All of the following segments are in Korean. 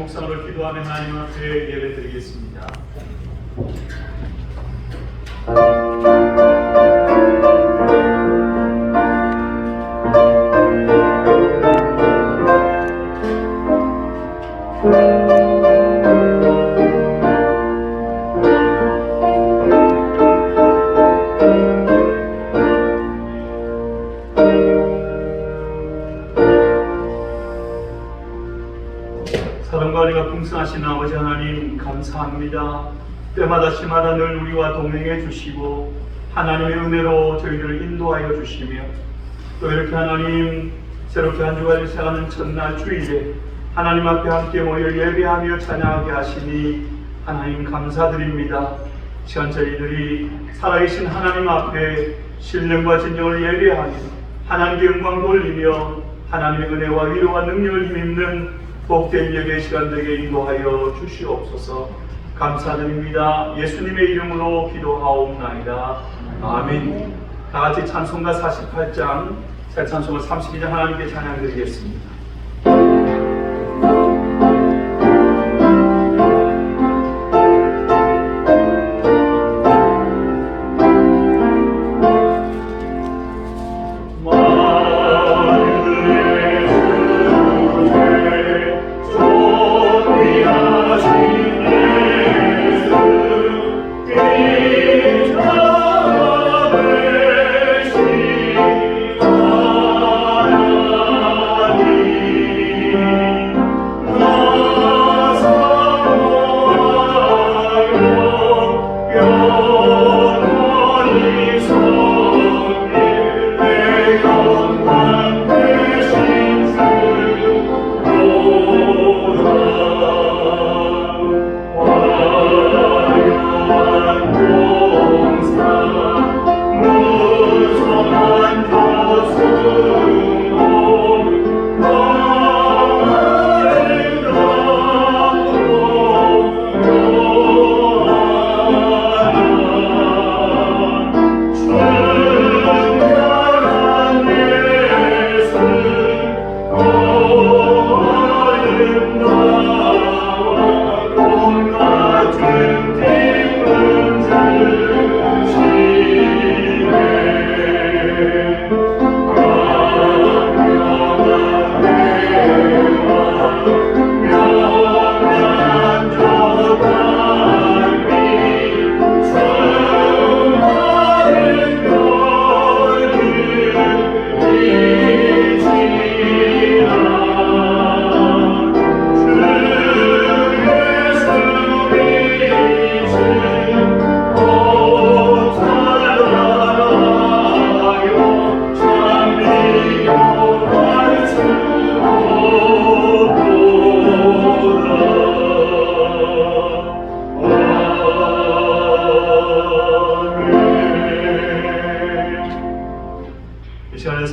묵상으로 기도하며 하나님 앞에 예배드리겠습니다. 사랑과 은혜가 풍성하신 아버지 하나님 감사합니다. 때마다 시마다 늘 우리와 동행해 주시고 하나님의 은혜로 저희들을 인도하여 주시며 또 이렇게 하나님 새롭게 한 주간을 시작하는 첫날 주일에 하나님 앞에 함께 모여 예배하며 찬양하게 하시니 하나님 감사드립니다. 시간 저희들이 살아계신 하나님 앞에 신령과 진정을 예배하며 하나님께 영광 돌리며 하나님의 은혜와 위로와 능력을 힘입는 복된 예배 시간 되게 인도하여 주시옵소서. 감사드립니다. 예수님의 이름으로 기도하옵나이다. 아멘. 다같이 찬송가 48장 새 찬송가 32장 하나님께 찬양드리겠습니다.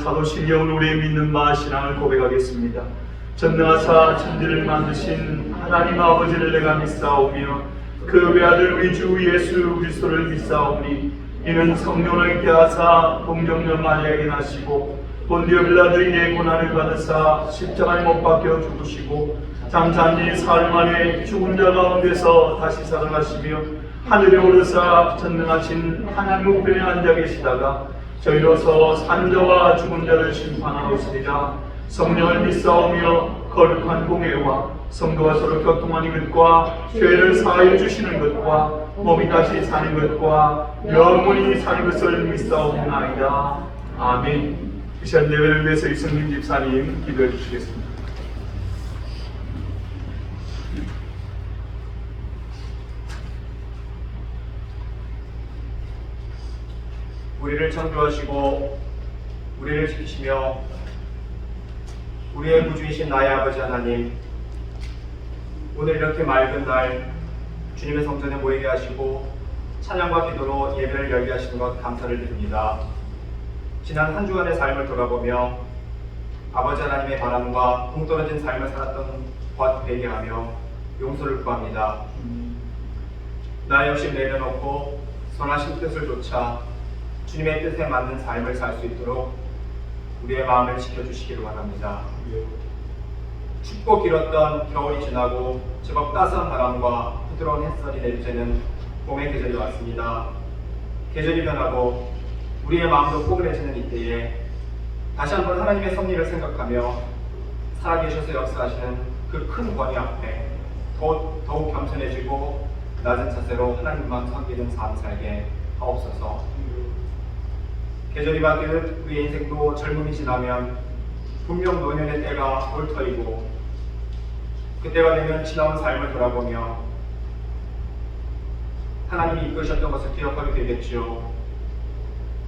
사도신경으로 우리의 믿는 바 신앙을 고백하겠습니다. 전능하사 천지를 만드신 하나님 아버지를 내가 믿사오며 그 외아들 우리 주 예수 그리스도를 믿사오니 이는 성령을 있게 하사 동정녀 마리아에게 나시고 본디오 빌라도에게 고난을 받으사 십자가에 못 박혀 죽으시고 잠잠히 사흘 만에 죽은 자 가운데서 다시 살아나시며 하늘에 오르사 전능하신 하나님 우편에 앉아 계시다가 저희로서 산 자와 죽은 자를 심판하옵시리라. 성령을 믿사오며 거룩한 공예와 성도가 서로 교통하는 것과 죄를 사하여 주시는 것과 몸이 다시 사는 것과 영원히 사는 것을 믿사옵나이다. 아멘. 이 시간 예배를 위해서 이승민 집사님 기도해 주시겠습니다. 우리를 창조하시고 우리를 지키시며 우리의 구주이신 나의 아버지 하나님, 오늘 이렇게 맑은 날 주님의 성전에 모이게 하시고 찬양과 기도로 예배를 열게 하시는 것 감사를 드립니다. 지난 한 주간의 삶을 돌아보며 아버지 하나님의 바람과 동떨어진 삶을 살았던 것 회개하며 용서를 구합니다. 나 역시 내려놓고 선하신 뜻을 좇아 주님의 뜻에 맞는 삶을 살 수 있도록 우리의 마음을 지켜주시기를 원합니다. 춥고 길었던 겨울이 지나고 제법 따스한 바람과 부드러운 햇살이 내리쬐는 봄의 계절이 왔습니다. 계절이 변하고 우리의 마음도 포근해지는 이때에 다시 한번 하나님의 섭리를 생각하며 살아계셔서 역사하시는 그 큰 권위 앞에 더욱 겸손해지고 낮은 자세로 하나님만 섬기는 삶 살게 하옵소서. 계절이 바뀌는 우리의 인생도 젊음이 지나면 분명 노년의 때가 올 터이고 그때가 되면 지나온 삶을 돌아보며 하나님이 이끄셨던 것을 기억하게 되겠지요.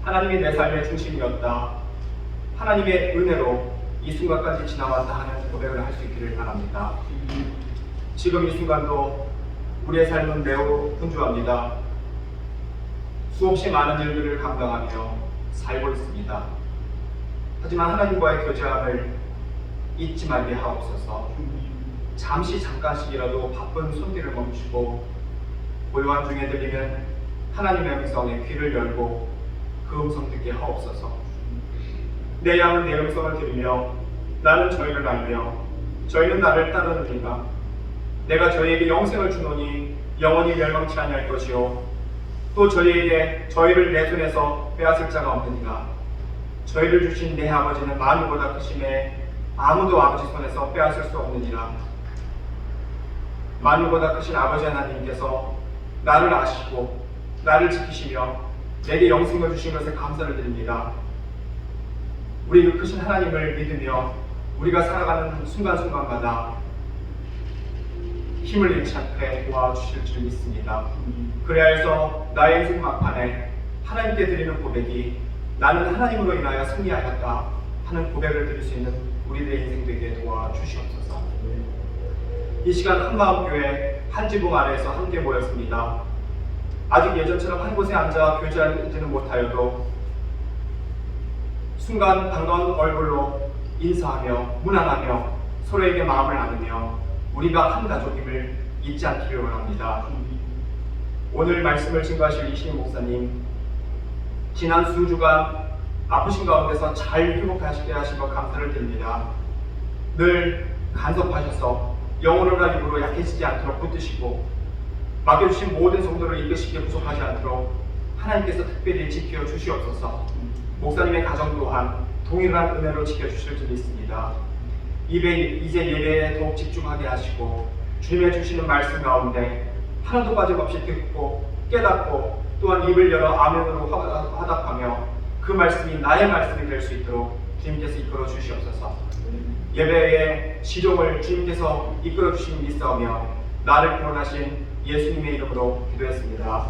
하나님이 내 삶의 중심이었다. 하나님의 은혜로 이 순간까지 지나왔다 하는 고백을 할 수 있기를 바랍니다. 지금 이 순간도 우리의 삶은 매우 분주합니다. 수없이 많은 일들을 감당하며 살고 있습니다. 하지만 하나님과의 교제함을 잊지 말게 하옵소서. 잠깐씩이라도 바쁜 손길을 멈추고 고요한 중에 들리는 하나님의 음성에 귀를 열고 그 음성 듣게 하옵소서. 내 양은 내 음성을 들으며 나는 저희를 알며 저희는 나를 따르느니라. 내가 저희에게 영생을 주노니 영원히 멸망치 아니할 것이요 또 저희에게 저희를 내 손에서 빼앗을 자가 없느니라. 저희를 주신 내 아버지는 만유보다 크심에 아무도 아버지 손에서 빼앗을 수 없느니라. 만유보다 크신 아버지 하나님께서 나를 아시고 나를 지키시며 내게 영생을 주신 것에 감사를 드립니다. 우리 그 크신 하나님을 믿으며 우리가 살아가는 순간순간마다 힘을 잃지 않게 도와주실 줄 믿습니다. 그래야 해서 나의 인생 막판에 하나님께 드리는 고백이 나는 하나님으로 인하여 승리하였다 하는 고백을 드릴 수 있는 우리들의 인생 되게 도와주시옵소서. 이 시간 한마음교회 한지붕 아래에서 함께 모였습니다. 아직 예전처럼 한 곳에 앉아 교제하지는 못하여도 순간 반가운 얼굴로 인사하며 문안하며 서로에게 마음을 나누며 우리가 한 가족임을 잊지 않기를 원합니다. 오늘 말씀을 증거하실 이신희 목사님, 지난 수주간 아프신 가운데서 잘 회복하시게 하신 것 감사를 드립니다. 늘 간섭하셔서 영혼과 입으로 약해지지 않도록 붙드시고 맡겨주신 모든 성도를 이끄시기에 부족하지 않도록 하나님께서 특별히 지켜 주시옵소서. 목사님의 가정 또한 동일한 은혜로 지켜주실 줄 믿습니다. 이제 예배에 더욱 집중하게 하시고 주님의 주시는 말씀 가운데 하나도 빠짐없이 듣고 깨닫고 또한 입을 열어 아멘으로 화답하며 그 말씀이 나의 말씀이 될 수 있도록 주님께서 이끌어 주시옵소서. 예배의 시종을 주님께서 이끌어 주시니 믿사오며 나를 구원하신 예수님의 이름으로 기도했습니다.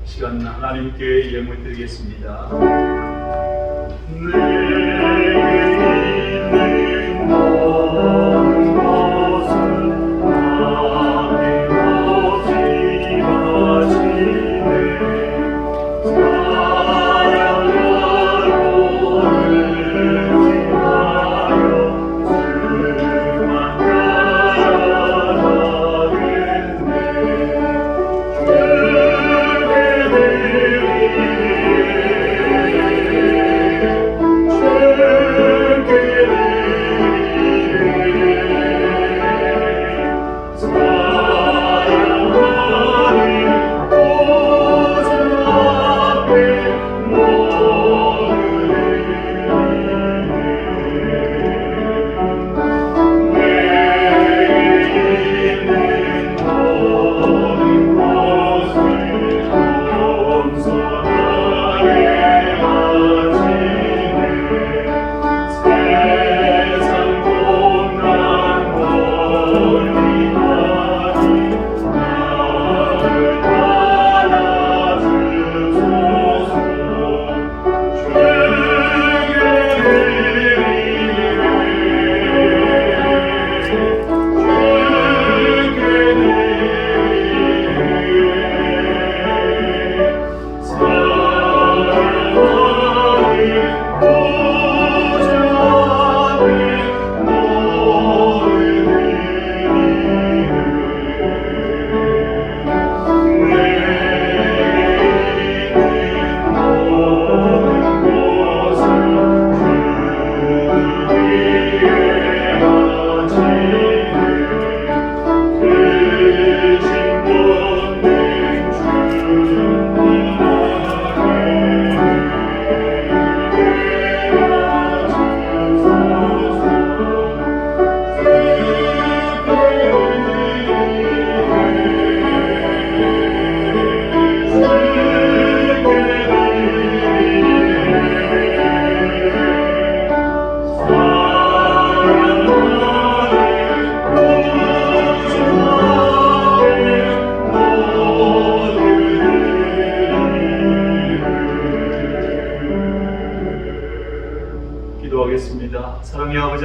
시간 하나님께 예물 드리겠습니다.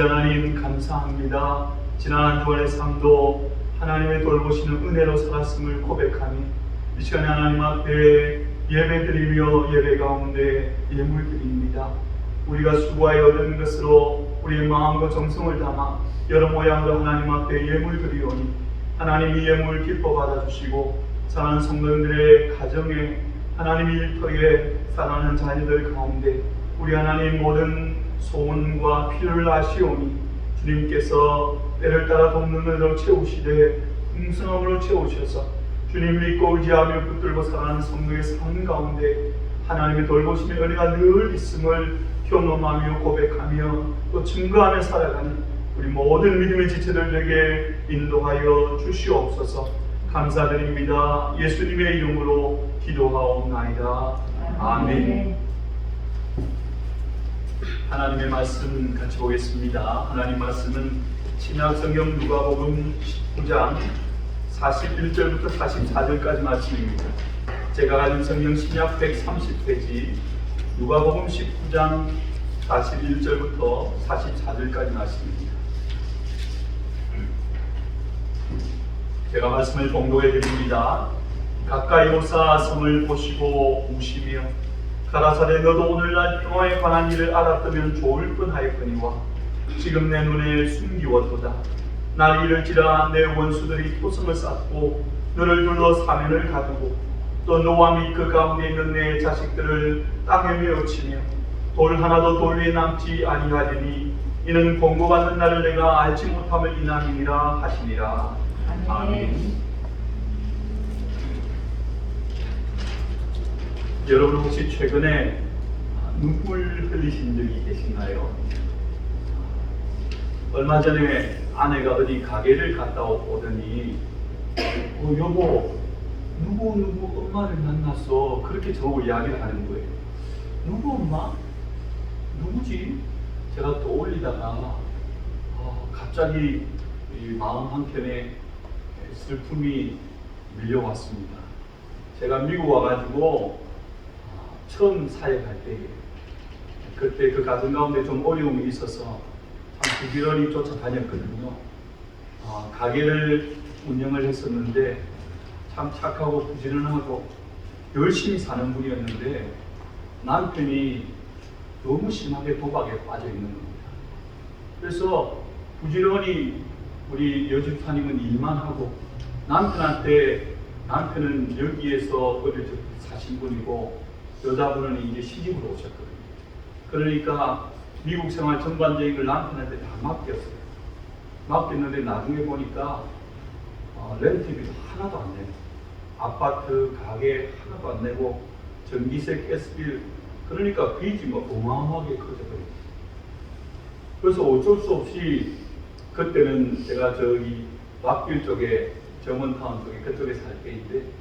아버지 하나님 감사합니다. 지난 한 주간의 삶도 하나님의 돌보시는 은혜로 살았음을 고백하니 이 시간에 하나님 앞에 예배드리며 예배 가운데 예물드립니다. 우리가 수고하여 얻은 것으로 우리의 마음과 정성을 담아 여러 모양으로 하나님 앞에 예물드리오니 하나님 이 예물 기뻐 받아주시고 사랑하는 성도들의 가정에 하나님 일터에 사랑하는 자녀들 가운데 우리 하나님 모든 소원과 필요를 아시오니 주님께서 때를 따라 돕는 은혜로 채우시되 풍성함으로 채우셔서 주님 믿고 의지하며 붙들고 살아가는 성도의 삶 가운데 하나님의 돌보심의 은혜가 늘 있음을 경험하며 고백하며 또 증거하며 살아가는 우리 모든 믿음의 지체들에게 인도하여 주시옵소서. 감사드립니다. 예수님의 이름으로 기도하옵나이다. 아멘. 하나님의 말씀 같이 보겠습니다. 하나님 말씀은 신약성경 누가복음 19장 41절부터 44절까지 말씀입니다. 제가 가진 성경 신약 130페이지 누가복음 19장 41절부터 44절까지 말씀입니다. 제가 말씀을 봉독해 드립니다. 가까이 오사 성을 보시고 우시며 가라사대 너도 오늘날 평화에 관한 일을 알았다면 좋을 뻔하였거니와 지금 내 눈에 숨기워도다. 날 이를지라 내 원수들이 토성을 쌓고 너를 둘러 사면을 가두고 또 너와 및 그 가운데 있는 내 자식들을 땅에 메어치며 돌 하나도 돌 위에 남지 아니하리니 이는 공고받는 날을 내가 알지 못함을 인함이니라 하시니라. 아멘. 여러분 혹시 최근에 눈물 흘리신 적이 계신가요? 얼마 전에 아내가 어디 가게를 갔다 오더니 여보 누구 엄마를 만났어 그렇게 저보고 이야기를 하는 거예요. 누구 엄마? 누구지? 제가 떠올리다가 갑자기 이 마음 한켠에 슬픔이 밀려왔습니다. 제가 미국 와가지고 처음 사역할 때에 그때 그 가정 가운데 좀 어려움이 있어서 참 부지런히 쫓아다녔거든요. 가게를 운영을 했었는데 참 착하고 부지런하고 열심히 사는 분이었는데 남편이 너무 심하게 도박에 빠져 있는 겁니다. 그래서 부지런히 우리 여집사님은 일만 하고 남편은 여기에서 어릴 때 사신 분이고 여자분은 이제 시집으로 오셨거든요. 그러니까 미국 생활 전반적인 걸 남편한테 다 맡겼어요. 맡겼는데 나중에 보니까 렌트비도 하나도 안 내고 아파트, 가게 하나도 안 내고 전기세, 가스빌 그러니까 빚이 뭐 어마어마하게 커져버렸어요. 그래서 어쩔 수 없이 그때는 제가 저기 왁길 쪽에 정원타운 쪽에 그쪽에 살 때인데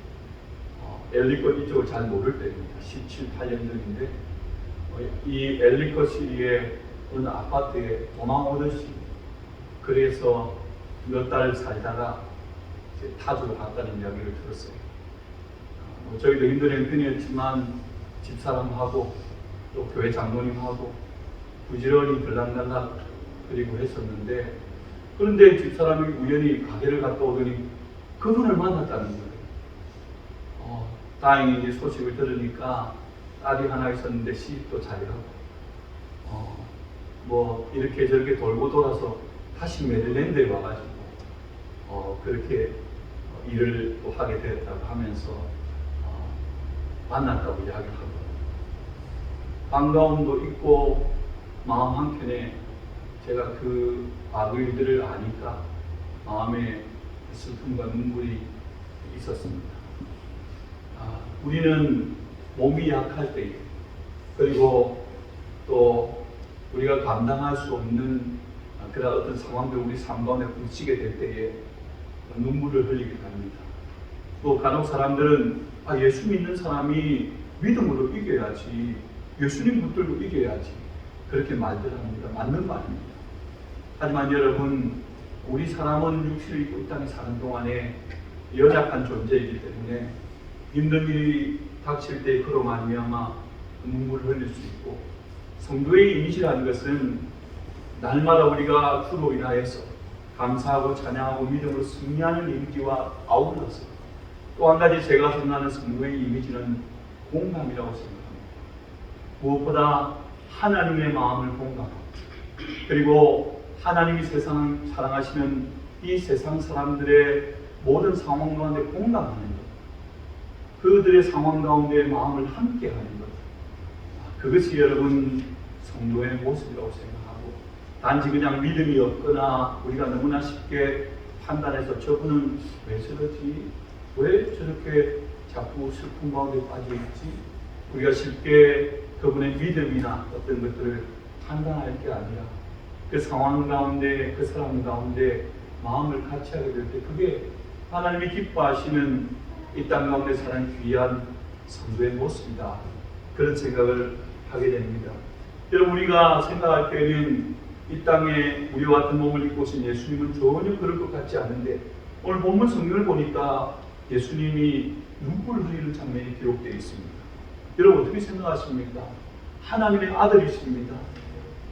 엘리컷 이쪽을 잘 모를 때입니다. 17, 8년 전인데 이 엘리컷 시리에 어느 아파트에 도망오듯이 그래서 몇 달 살다가 이제 타주로 갔다는 이야기를 들었어요. 저희도 힘든 형편이었지만 집사람하고 또 교회 장로님하고 부지런히 들락날락 그리고 했었는데 그런데 집사람이 우연히 가게를 갔다 오더니 그분을 만났다는 거예요. 다행히 이제 소식을 들으니까 딸이 하나 있었는데 시집도 잘하고 뭐 이렇게 저렇게 돌고 돌아서 다시 메릴랜드에 와가지고 그렇게 일을 또 하게 되었다고 하면서 만났다고 이야기를 하고 반가움도 있고 마음 한켠에 제가 그 과거 일들을 아니까 마음에 슬픔과 눈물이 있었습니다. 우리는 몸이 약할 때 그리고 또 우리가 감당할 수 없는 그런 어떤 상황들 우리 삶 가운데 부딪히게 될 때에 눈물을 흘리게 됩니다. 또 간혹 사람들은 예수 믿는 사람이 믿음으로 이겨야지 예수님 붙들고 이겨야지 그렇게 말들 합니다. 맞는 말입니다. 하지만 여러분 우리 사람은 육신을 입고 이 땅에 사는 동안에 연약한 존재이기 때문에 힘든 일이 닥칠 때 그로 말미암아 눈물을 흘릴 수 있고 성도의 이미지라는 것은 날마다 우리가 주로 인하여서 감사하고 찬양하고 믿음으로 승리하는 이미지와 아울러서 또 한 가지 제가 생각하는 성도의 이미지는 공감이라고 생각합니다. 무엇보다 하나님의 마음을 공감하고 그리고 하나님이 세상을 사랑하시는 이 세상 사람들의 모든 상황 가운데 공감하는 것, 그들의 상황 가운데 마음을 함께하는 것, 그것이 여러분 성도의 모습이라고 생각하고 단지 그냥 믿음이 없거나 우리가 너무나 쉽게 판단해서 저분은 왜 저러지? 왜 저렇게 자꾸 슬픔 가운데 빠져있지? 우리가 쉽게 그분의 믿음이나 어떤 것들을 판단할 게 아니라 그 상황 가운데 그 사람 가운데 마음을 같이 하게 될 때 그게 하나님이 기뻐하시는 이 땅 가운데 사는 귀한 성도의 모습이다. 그런 생각을 하게 됩니다. 여러분 우리가 생각할 때는 이 땅에 우리와 같은 몸을 입고 오신 예수님은 전혀 그럴 것 같지 않은데 오늘 본문 성경을 보니까 예수님이 눈물 흘리는 장면이 기록되어 있습니다. 여러분 어떻게 생각하십니까? 하나님의 아들이십니다.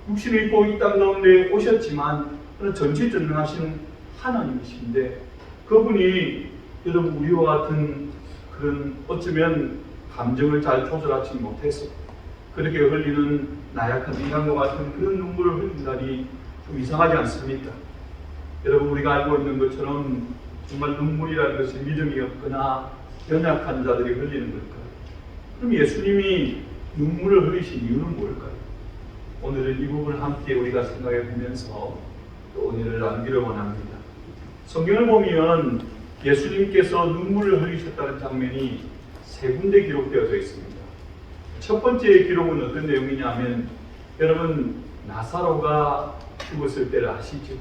육신을 입고 이 땅 가운데 오셨지만 전지전능하신 하나님이신데 그분이 여러분 우리와 같은 그런 어쩌면 감정을 잘 조절하지 못해서 그렇게 흘리는 나약한 인간과 같은 그런 눈물을 흘린다니 좀 이상하지 않습니까? 여러분 우리가 알고 있는 것처럼 정말 눈물이라는 것이 믿음이 없거나 연약한 자들이 흘리는 걸까요? 그럼 예수님이 눈물을 흘리신 이유는 뭘까요? 오늘은 이 부분을 함께 우리가 생각해 보면서 또 은혜를 나누기를 원합니다. 성경을 보면 예수님께서 눈물을 흘리셨다는 장면이 세 군데 기록되어져 있습니다. 첫 번째 기록은 어떤 내용이냐면 여러분 나사로가 죽었을 때를 아시죠?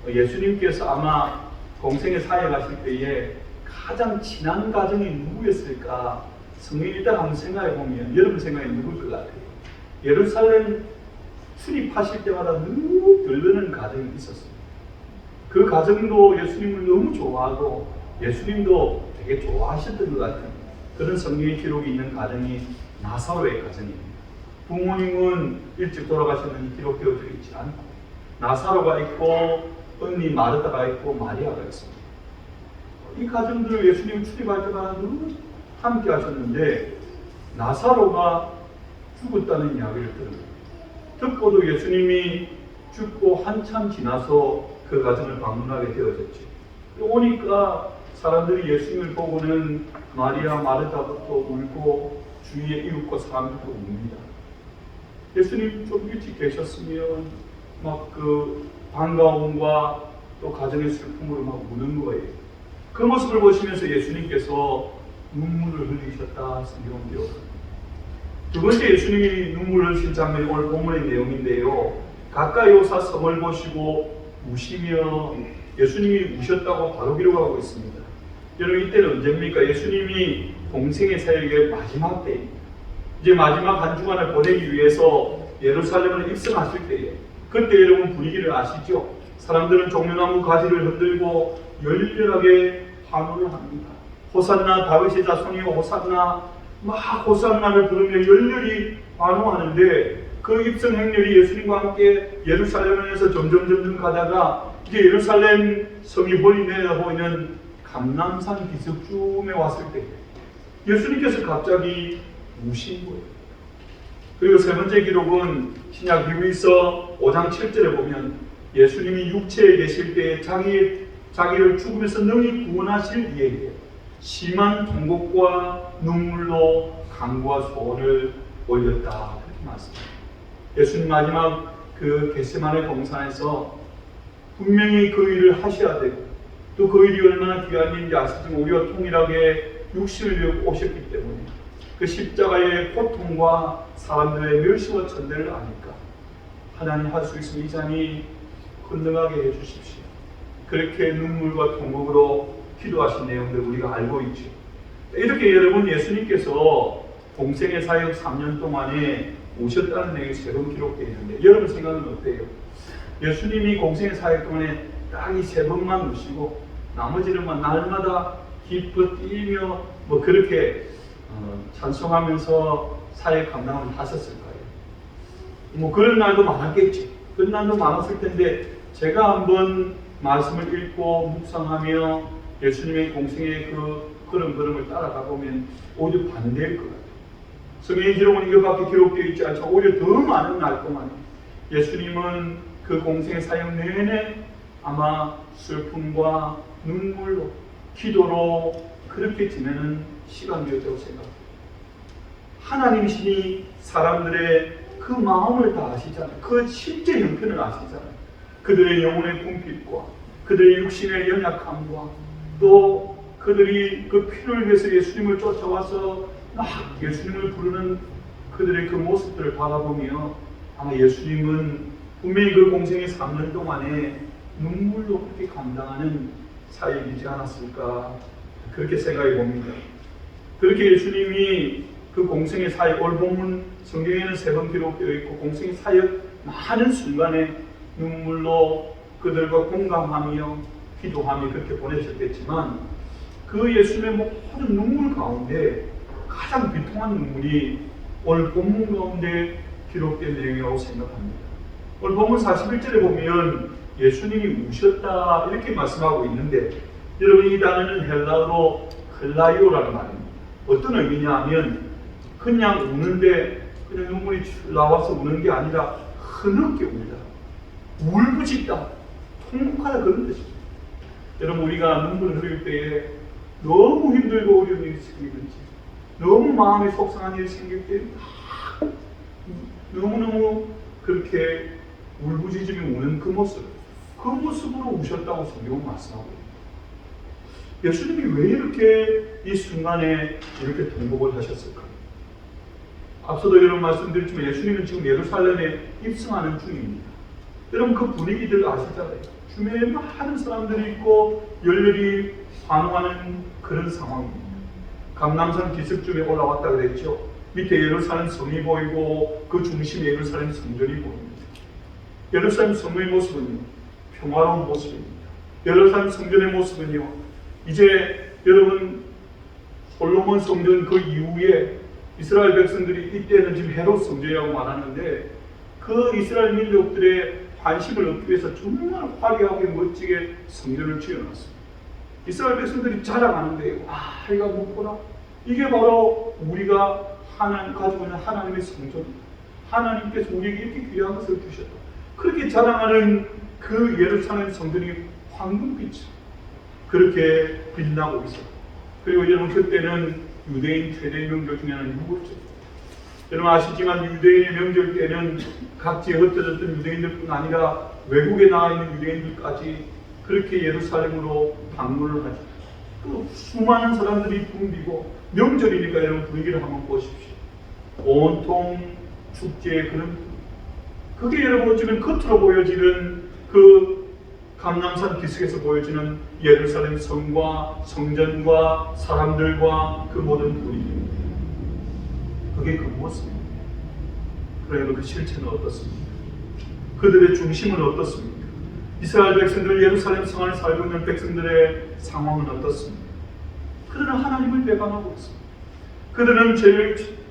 예수님께서 아마 공생에 사역하실 때에 가장 친한 가정이 누구였을까? 성경 일단 한번 생각해 보면 여러분 생각에 누굴 것 같아요? 예루살렘 출입하실 때마다 늘 들르는 가정이 있었습니다. 그 가정도 예수님을 너무 좋아하고 예수님도 되게 좋아하셨던 것 같은 그런 성경의 기록이 있는 가정이 나사로의 가정입니다. 부모님은 일찍 돌아가셨는지 기록되어져 있지 않고 나사로가 있고 언니 마르다가 있고 마리아가 있습니다. 이 가정들을 예수님 출입할 때마다 늘 함께 하셨는데 나사로가 죽었다는 이야기를 들었습니다. 듣고도 예수님이 죽고 한참 지나서 그 가정을 방문하게 되어졌죠. 오니까 사람들이 예수님을 보고는 마리아, 마르다부터 울고 주위의 이웃과 사람들도 웁니다. 예수님 좀 일찍 계셨으면 막 그 반가움과 또 가정의 슬픔으로 막 우는 거예요. 그 모습을 보시면서 예수님께서 눈물을 흘리셨다 성경은 기록합니다. 두 번째 예수님이 눈물을 흘리신 장면이 오늘 본문의 내용인데요. 가까이 오사 성을 보시고 우시며 예수님이 우셨다고 바로 기록하고 있습니다. 여러분 이때는 언제입니까? 예수님이 공생의 사역의 마지막 때입니다. 이제 마지막 한 주간을 보내기 위해서 예루살렘을 입성하실 때에 그때 여러분 분위기를 아시죠? 사람들은 종려나무 가지를 흔들고 열렬하게 환호를 합니다. 호산나 다윗의 자손이여 호산나 막 호산나를 부르며 열렬히 환호하는데 그 입성 행렬이 예수님과 함께 예루살렘에서 점점 가다가 이제 예루살렘 성이 멀리 내다보이는 감람산 기슭쯤에 왔을 때 예수님께서 갑자기 우신 거예요. 그리고 세 번째 기록은 신약 히브리서 5장 7절에 보면 예수님이 육체에 계실 때 자기를 죽음에서 능히 구원하실 이에게 심한 통곡과 눈물로 간구와 소원을 올렸다. 그렇게 말씀합니다. 예수님 마지막 그 겟세마네 동산에서 분명히 그 일을 하셔야 되고 또 그 일이 얼마나 귀한 일인지 아시지만 우리가 통일하게 육신을 입고 오셨기 때문에 그 십자가의 고통과 사람들의 멸시와 천대를 아니까 하나님 할 수 있으면 이 잔이 건너가게 해주십시오. 그렇게 눈물과 통곡으로 기도하신 내용들 우리가 알고 있죠. 이렇게 여러분 예수님께서 공생의 사역 3년 동안에 오셨다는 내용이 세 번 기록되어 있는데 여러분 생각은 어때요? 예수님이 공생의 사역 동안에 딱 이 세 번만 오시고 나머지는 날마다 기뻐 뛰며 뭐 그렇게 찬송하면서 사역 감당을 하셨을까요? 뭐 그런 날도 많았겠지. 그런 날도 많았을 텐데 제가 한번 말씀을 읽고 묵상하며 예수님의 공생의 그 걸음을 따라가 보면 오히려 반대일 것 같아요. 성경의 기록은 이거밖에 기록되어 있지 않죠. 오히려 더 많은 날 동안 예수님은 그 공생의 사역 내내 아마 슬픔과 눈물로 기도로 그렇게 지내는 시간이었다고 생각합니다. 하나님이시니 사람들의 그 마음을 다 아시잖아요. 그 실제 형편을 아시잖아요. 그들의 영혼의 궁핍과 그들의 육신의 연약함과 또 그들이 그 필요를 위해서 예수님을 쫓아와서 막 예수님을 부르는 그들의 그 모습들을 바라보며 아마 예수님은 분명히 그 공생의 3년 동안에 눈물로 그렇게 감당하는 사역이지 않았을까 그렇게 생각해 봅니다. 그렇게 예수님이 그 공생의 사역, 오늘 본문 성경에는 3번 기록되어 있고 공생의 사역 많은 순간에 눈물로 그들과 공감하며 기도하며 그렇게 보내셨겠지만 그 예수님의 모든 눈물 가운데 가장 비통한 눈물이 오늘 본문 가운데 기록된 내용이라고 생각합니다. 오늘 본문 41절에 보면 예수님이 우셨다 이렇게 말씀하고 있는데 여러분 이 단어는 헬라어로 클라이오라는 말입니다. 어떤 의미냐 하면 그냥 우는데 그냥 눈물이 나와서 우는 게 아니라 흐느껴 울다, 울부짖다, 통곡하다 그런 뜻입니다. 여러분 우리가 눈물을 흘릴 때에 너무 힘들고 어려운 일이 생기든지 너무 마음이 속상한 일이 생길 때 너무너무 그렇게 울부짖으며 우는 그 모습으로 우셨다고 성경은 말씀하고 있습니다. 예수님이 왜 이렇게 이 순간에 이렇게 통곡을 하셨을까? 앞서도 여러분 말씀드렸지만 예수님은 지금 예루살렘에 입성하는 중입니다. 여러분 그 분위기들 아시잖아요. 주변에 많은 사람들이 있고 열렬히 환호하는 그런 상황입니다. 감람산 기슭쯤에 올라왔다 그랬죠. 밑에 예루살렘 성이 보이고 그 중심에 예루살렘 성전이 보입니다. 예루살렘 성의 모습은요, 평화로운 모습입니다. 예루살렘 성전의 모습은요, 이제 여러분 솔로몬 성전 그 이후에 이스라엘 백성들이 이때는 지금 헤롯 성전이라고 말하는데 그 이스라엘 민족들의 관심을 얻기 위해서 정말 화려하게 멋지게 성전을 지어놨습니다. 이스라엘 백성들이 자랑하는데 이거 뭐구나? 이게 바로 우리가 가지고 있는 하나님의 성전입니다. 하나님께서 우리에게 이렇게 귀한 것을 주셨다. 그렇게 자랑하는 그 예루살렘 성전이 황금빛 그렇게 빛나고 있었다. 그리고 여러분 그때는 유대인 최대 명절 중에 하나는 유월절. 여러분 아시지만 유대인의 명절 때는 각지에 흩어졌던 유대인들뿐 아니라 외국에 나와 있는 유대인들까지 그렇게 예루살렘으로 방문을 하죠. 그 수많은 사람들이 붐비고 명절이니까 여러분 분위기를 한번 보십시오. 온통 축제의 그런 그게 여러분 어쩌면 겉으로 보여지는 그 감람산 기슭에서 보여지는 예루살렘 성과 성전과 사람들과 그 모든 분위기입니다. 그게 그 모습입니다. 그러면 그 실체는 어떻습니까? 그들의 중심은 어떻습니까? 이스라엘 백성들 예루살렘 성 안에 살고 있는 백성들의 상황은 어떻습니까? 그들은 하나님을 배반하고 있습니다. 그들은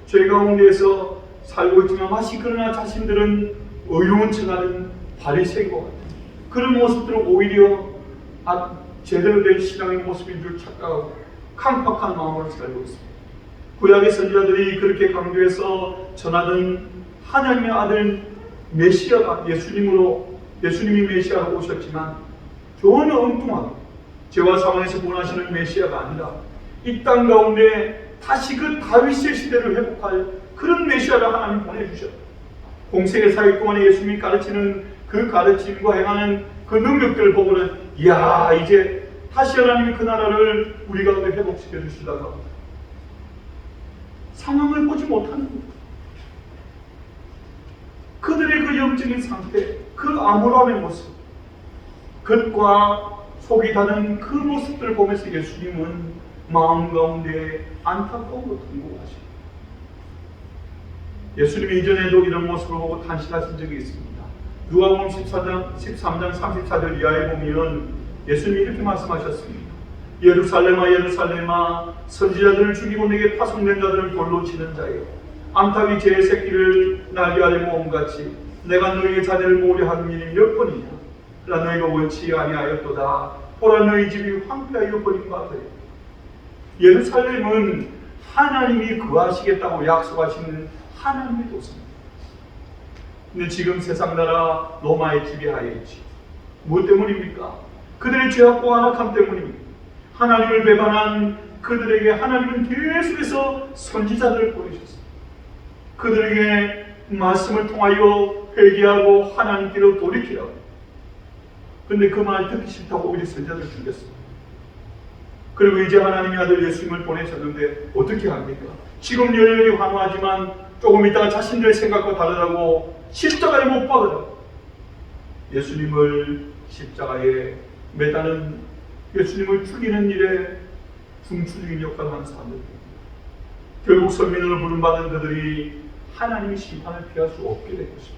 죄 가운데에서 살고 있지만 마치 그러나 자신들은 의로운 척하는 바리새인과 같아요. 그런 모습들은 오히려 제대로 된 신앙의 모습인 줄 착각하고 강팍한 마음으로 살고 있습니다. 구약의 선지자들이 그렇게 강조해서 전하던 하나님의 아들 메시아가 예수님이 메시아로 오셨지만 전혀 엉뚱하게 죄와 사망에서 구원하시는 메시아가 아니라 이 땅 가운데 다시 그 다윗의 시대를 회복할 그런 메시아를 하나님 보내주셨다. 공생의 사역 동안에 예수님이 가르치는 그 가르침과 행하는 그 능력들을 보고는 이야 이제 다시 하나님이 그 나라를 우리 가운데 회복시켜 주시다가 상황을 보지 못하는 거예요. 그들의 그 영적인 상태, 그 암울함의 모습, 겉과 속이 다른 그 모습들을 보면서 예수님은 마음 가운데 안타까움으로 통곡하십니다. 예수님이 이전에도 이런 모습을 보고 탄식하신 적이 있습니다. 누가복음 13장 34절 이하에 보면 예수님이 이렇게 말씀하셨습니다. 예루살렘아 예루살렘아 선지자들을 죽이고 내게 파송된 자들을 돌로 치는 자여 암탉이 제 새끼를 날개 아래 모음같이 내가 너희의 자녀를 모으려 하는 일이 몇 번이냐? 그러나 너희가 원치 아니하였도다. 보라, 너희 집이 황폐하여 버린 바 되리라. 예루살렘은 하나님이 거하시겠다고 약속하시는 하나님의 도시입니다. 근데 지금 세상 나라 로마의 지배하에 있지. 무엇 때문입니까? 그들의 죄악과 안악함 때문입니다. 하나님을 배반한 그들에게 하나님은 계속해서 선지자들을 보내셨습니다. 그들에게 말씀을 통하여 회개하고 하나님께로 돌이키라고. 근데 그 말 듣기 싫다고 오히려 선지자들을 죽였습니다. 그리고 이제 하나님의 아들 예수님을 보내셨는데 어떻게 합니까? 지금 열렬히 환호하지만 조금 있다가 자신들의 생각과 다르다고 십자가에 못 박으라고. 예수님을 십자가에 매다는, 예수님을 죽이는 일에 중추적인 역할을 하는 사람들입니다. 결국 선민으로 부름받은 그들이 하나님의 심판을 피할 수 없게 될 것입니다.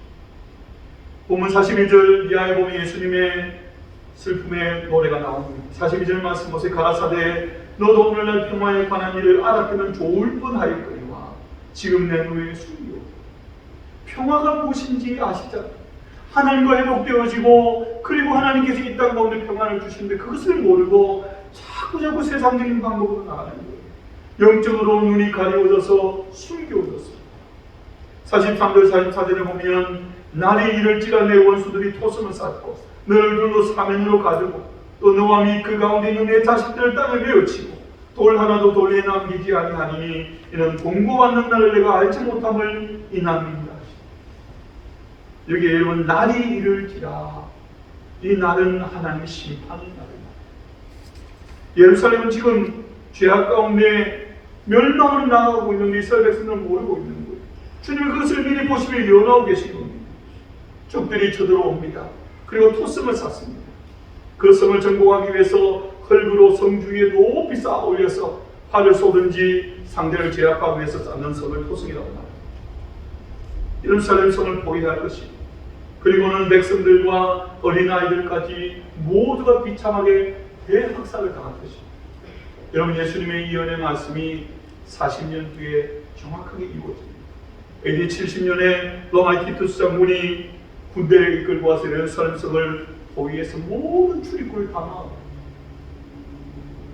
본문 42절 이하에 보면 예수님의 슬픔의 노래가 나옵니다. 42절 말씀 보세요. 가라사대 너도 오늘날 평화에 관한 일을 알았다면 좋을 뻔하였거니와 지금 내 누에 숨겨. 평화가 무엇인지 아시잖아요. 하나님과 회복되어지고 그리고 하나님께서 이 땅 가운데 평안을 주시는데 그것을 모르고 자꾸 세상적인 방법으로 나가는 거예요. 영적으로 눈이 가려워져서 숨겨졌어요. 43절 44절에 보면 날이 이를지라 내 원수들이 토성을 쌓고 너를 둘러 사면으로 가두고 또 너와 및 그 가운데 있는 내 자식들을 땅에 메어치고 돌 하나도 돌에 남기지 아니하니 이는 공고받는 날을 내가 알지 못함을 인함이니라. 여기에 여러분 날이 이를지라, 이 날은 하나님의 심판의 날입니다. 예루살렘은 지금 죄악 가운데 멸망으로 나아가고 있는 이스라엘 백성들은 모르고 있는 거예요. 주님은 그것을 미리 보시며 예언하고 계신 겁니다. 적들이 쳐들어옵니다. 그리고 토성을 쌓습니다. 그 성을 정복하기 위해서 흙으로 성 주위에 높이 쌓아 올려서 활을 쏘든지 상대를 제압하기 위해서 쌓는 성을 토성이라고 말합니다. 예루살렘 성을 포위할 것이고 그리고는 백성들과 어린아이들까지 모두가 비참하게 대학살을 당할 것입니다. 여러분, 예수님의 예언의 말씀이 40년 뒤에 정확하게 이루어집니다. AD 70년에 로마 티투스 장군이 군대를 이끌고 와서 예루살렘 성을 포위해서 모든 출입구를 다 막아.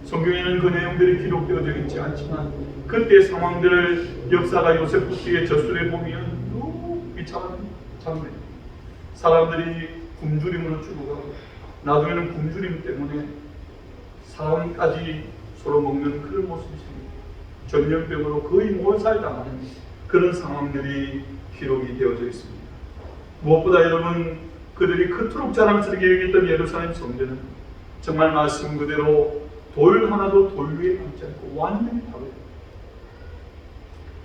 성경에는 그 내용들이 기록되어져 있지 않지만 그때 상황들을 역사가 요세푸스의 저술에 보면 너무 비참한 장면입니다. 사람들이 굶주림으로 죽어가고 나중에는 굶주림 때문에 사람까지 서로 먹는 그런 모습이 생깁니다. 전염병으로 거의 몰살당하는 그런 상황들이 기록이 되어져 있습니다. 무엇보다 여러분, 그들이 그토록 자랑스럽게 여겼던 예루살렘 성전은 정말 말씀 그대로 돌 하나도 돌 위에 남지 않고 완전히 파괴됩니다.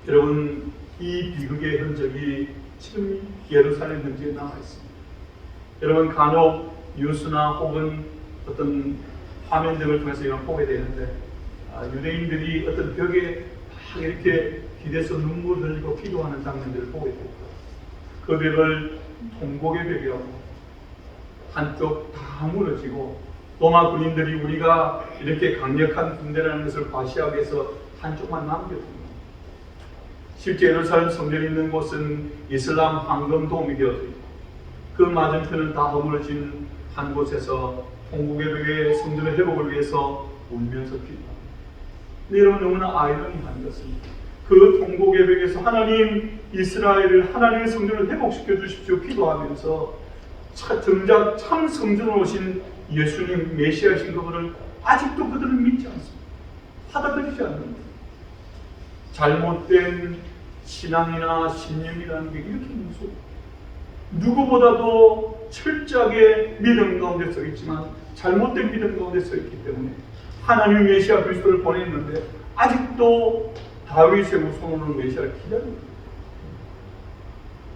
여러분, 이 비극의 흔적이 지금 예루살렘 현지에 남아 있습니다. 여러분, 간혹 뉴스나 혹은 어떤 화면 등을 통해서 이런 보게 되는데 유대인들이 어떤 벽에 막 이렇게 기대서 눈물을 흘리고 기도하는 장면들을 보게 됩니다. 그 벽을 통곡의 벽이라고, 한쪽 다 무너지고 로마 군인들이 우리가 이렇게 강력한 군대라는 것을 과시하기 위해서 한쪽만 남겨둡니다. 실제 예루살렘 성전이 있는 곳은 이슬람 황금돔이 되어져 있고 그 맞은편은 다 허물어진 한 곳에서 통곡의 벽의 성전의 회복을 위해서 울면서 기도합니다. 근데 여러분, 너무나 아이러니한 것은 그 통곡의 벽에서 하나님 이스라엘을, 하나님의 성전을 회복시켜 주십시오 기도하면서 정작 참 성전으로 오신 예수님 메시아이신 그분을 아직도 그들은 믿지 않습니다. 받아들이지 않는다. 잘못된 신앙이나 신념이라는 게 이렇게 무서워요. 누구보다도 철저하게 믿음 가운데 서 있지만 잘못된 믿음 가운데 서 있기 때문에 하나님의 메시아 그리스도를 보냈는데 아직도 다윗의 후손으로 메시아를 기다립니다.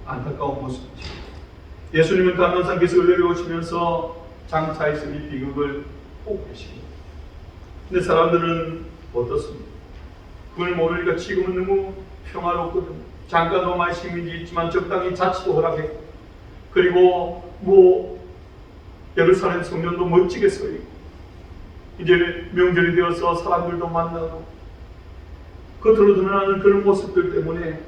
안타까운 모습이죠. 예수님은 감난산께서 내려오시면서 장차에서 이 비극을 보고 계십니다. 근데 사람들은 어떻습니까? 그걸 모르니까 지금은 너무 평화롭거든요. 잠깐 로마의 식민지 있지만 적당히 자치도 허락했고 그리고 예루살렘 성전도 멋지게 서 있고 이제 명절이 되어서 사람들도 만나고 겉으로 드러나는 그런 모습들 때문에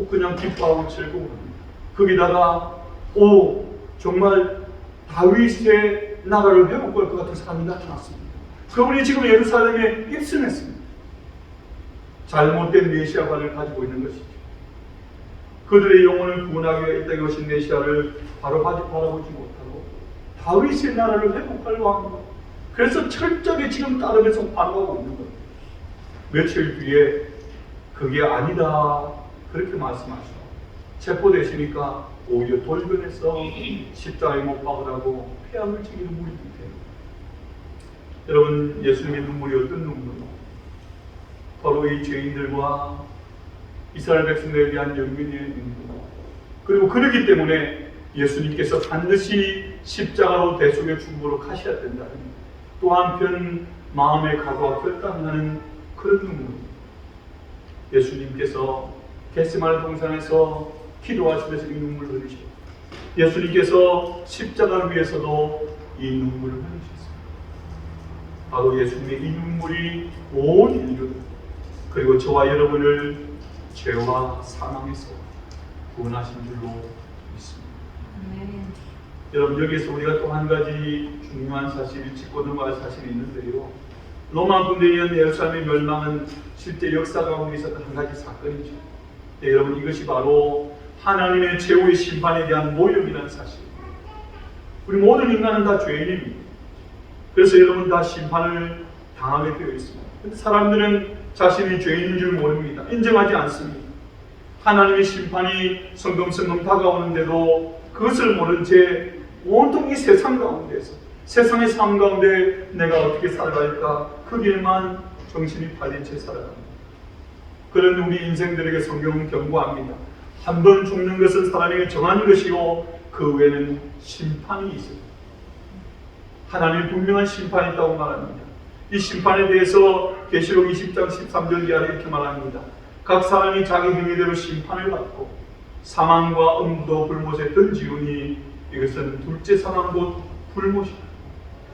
그냥 기뻐하고 즐거워합니다. 거기다가 정말 다윗의 나라를 회복할 것 같은 사람이 나타났습니다. 그분이 지금 예루살렘에 입성했습니다. 잘못된 메시아관을 가지고 있는 것이죠. 그들의 영혼을 구원하기 위해 이 땅에 오신 메시아를 바라보지 못하고 다윗의 나라를 회복하려고 하는 것. 그래서 철저하게 지금 따르면서 반응하고 있는 거예요. 며칠 뒤에 그게 아니다 그렇게 말씀하시고 체포되시니까 오히려 돌변해서 십자가에 못 박으라고 폐암을 지기는 물이 돼요. 여러분, 예수님의 눈물이 어떤 눈물이요? 바로 이 죄인들과 이스라엘 백성들에 대한 연민의 눈물. 그리고 그렇기 때문에 예수님께서 반드시 십자가로 대속의 중보로 가셔야 된다는, 또 한편 마음의 각오와 결단하는 그런 눈물입니다. 예수님께서 겟세마네 동산에서 기도하시면서 이 눈물을 흘리셨고, 예수님께서 십자가를 위해서도 이 눈물을 흘리셨습니다. 바로 예수님의 이 눈물이 온 인류, 그리고 저와 여러분을 죄와 사망에서 구원하신 줄로 믿습니다. 여러분, 여기서 우리가 또 한 가지 중요한 사실, 짚고 넘어갈 사실이 있는데요. 로마 군대에 의한 예루살렘의 멸망은 실제 역사 가운데 있었던 한 가지 사건이죠. 네, 여러분, 이것이 바로 하나님의 최후의 심판에 대한 모욕이라는 사실입니다. 우리 모든 인간은 다 죄인입니다. 그래서 여러분 다 심판을 당하게 되어 있습니다. 근데 사람들은 자신이 죄인인 줄 모릅니다. 인정하지 않습니다. 하나님의 심판이 성금성금 다가오는데도 그것을 모른 채 온통 이 세상 가운데서, 세상의 삶 가운데 내가 어떻게 살아갈까, 거기에만 정신이 팔린 채 살아갑니다. 그런 우리 인생들에게 성경은 경고합니다. 한 번 죽는 것은 사람에게 정한 것이고 그 외에는 심판이 있습니다. 하나님의 분명한 심판이 있다고 말합니다. 이 심판에 대해서 계시록 20장 13절 이하에 이렇게 말합니다. 각 사람이 자기 행위대로 심판을 받고 사망과 음부도 불못에 던지우니 이것은 둘째 사망 곧 불못이다.